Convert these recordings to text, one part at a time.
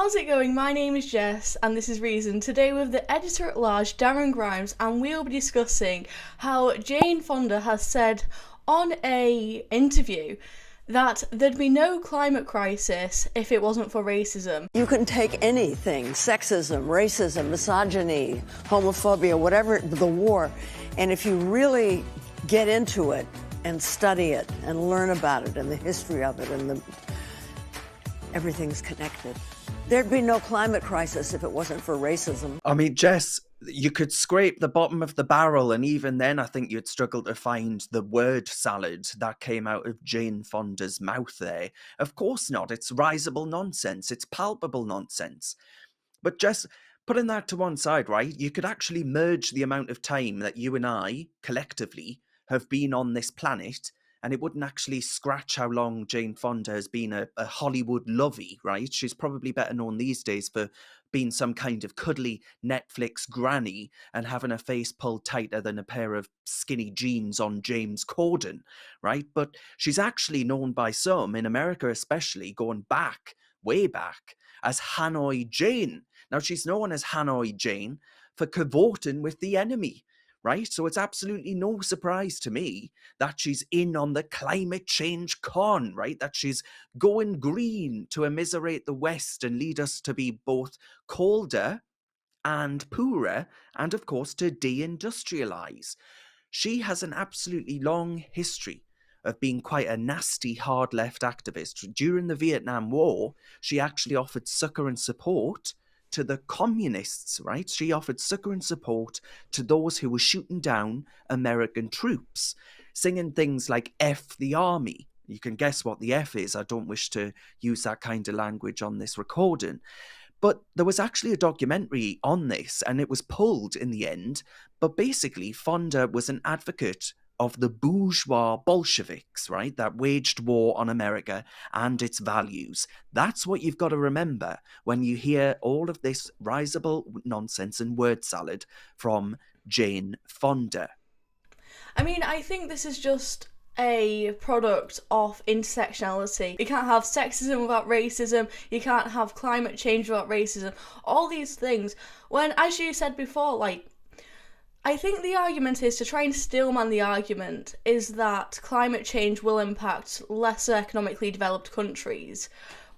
How's it going? My name is Jess, and this is Reason. Today with the editor at large, Darren Grimes, and we'll be discussing how Jane Fonda has said on a interview that there'd be no climate crisis if it wasn't for racism. You can take anything, sexism, racism, misogyny, homophobia, whatever, the war, and if you really get into it and study it and learn about it and the history of it everything's connected. There'd be no climate crisis if it wasn't for racism. I mean, Jess, you could scrape the bottom of the barrel, and even then I think you'd struggle to find the word salad that came out of Jane Fonda's mouth there. Of course not. It's risible nonsense. It's palpable nonsense. But Jess, putting that to one side, right, you could actually merge the amount of time that you and I, collectively, have been on this planet, and it wouldn't actually scratch how long Jane Fonda has been a Hollywood lovey, right? She's probably better known these days for being some kind of cuddly Netflix granny and having her face pulled tighter than a pair of skinny jeans on James Corden, right? But she's actually known by some, in America especially, going back, way back, as Hanoi Jane. Now, she's known as Hanoi Jane for cavorting with the enemy, right? So it's absolutely no surprise to me that she's in on the climate change con, right? That she's going green to immiserate the West and lead us to be both colder and poorer, and of course to deindustrialize. She has an absolutely long history of being quite a nasty hard left activist. During the Vietnam War, she actually offered succor and support to the communists, right? She offered succor and support to those who were shooting down American troops, singing things like F the Army. You can guess what the F is. I don't wish to use that kind of language on this recording. But there was actually a documentary on this, and it was pulled in the end. But basically, Fonda was an advocate of the bourgeois Bolsheviks, right, that waged war on America and its values. That's what you've got to remember when you hear all of this risible nonsense and word salad from Jane Fonda. I mean, I think this is just a product of intersectionality. You can't have sexism without racism, you can't have climate change without racism, all these things. When, as you said before, I think the argument is, to try and steelman the argument, is that climate change will impact lesser economically developed countries.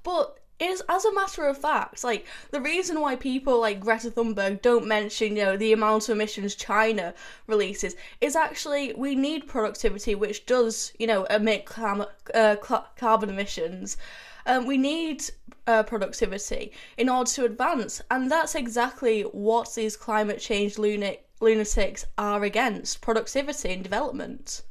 But is, as a matter of fact, the reason why people like Greta Thunberg don't mention, the amount of emissions China releases is actually we need productivity, which does, emit carbon emissions. We need productivity in order to advance, and that's exactly what these climate change lunatics are against: productivity and development.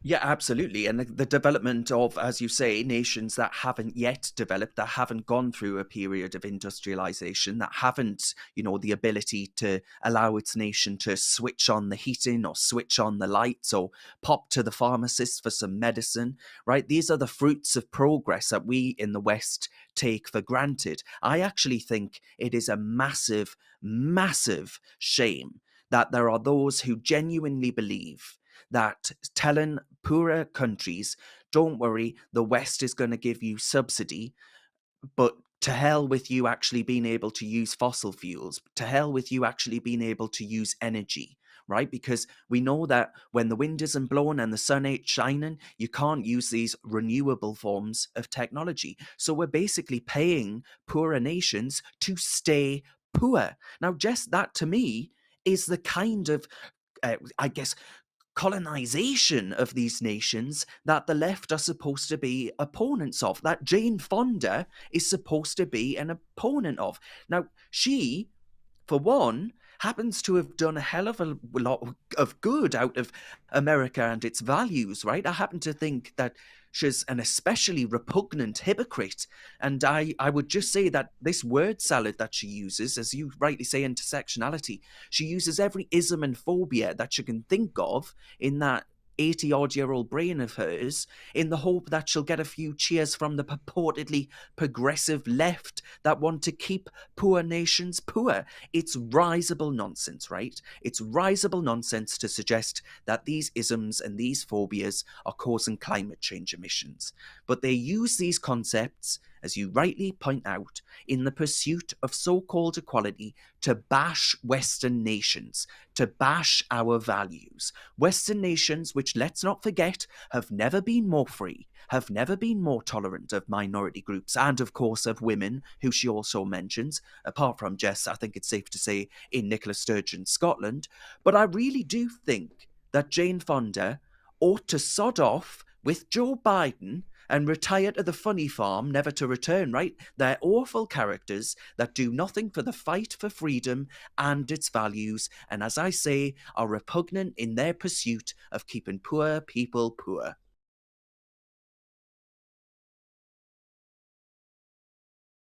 Yeah, absolutely. And the development of, as you say, nations that haven't yet developed, that haven't gone through a period of industrialization, that haven't, the ability to allow its nation to switch on the heating or switch on the lights or pop to the pharmacist for some medicine, right? These are the fruits of progress that we in the West take for granted. I actually think it is a massive, massive shame that there are those who genuinely believe that telling poorer countries, don't worry, the West is going to give you subsidy, but to hell with you actually being able to use fossil fuels, to hell with you actually being able to use energy, right? Because we know that when the wind isn't blowing and the sun ain't shining, you can't use these renewable forms of technology. So we're basically paying poorer nations to stay poor. Now, just that to me is the kind of, I guess, colonization of these nations that the left are supposed to be opponents of, that Jane Fonda is supposed to be an opponent of. Now, she, for one, happens to have done a hell of a lot of good out of America and its values, right? I happen to think that she's an especially repugnant hypocrite. And I would just say that this word salad that she uses, as you rightly say, intersectionality, she uses every ism and phobia that she can think of in that 80-odd-year-old brain of hers, in the hope that she'll get a few cheers from the purportedly progressive left that want to keep poor nations poor. It's risible nonsense, right? It's risible nonsense to suggest that these isms and these phobias are causing climate change emissions. But they use these concepts as you rightly point out, in the pursuit of so called equality, to bash Western nations, to bash our values. Western nations, which, let's not forget, have never been more free, have never been more tolerant of minority groups, and of course of women, who she also mentions, apart from Jess, I think it's safe to say, in Nicola Sturgeon's Scotland. But I really do think that Jane Fonda ought to sod off with Joe Biden and retire to the funny farm, never to return, right? They're awful characters that do nothing for the fight for freedom and its values, and as I say, are repugnant in their pursuit of keeping poor people poor.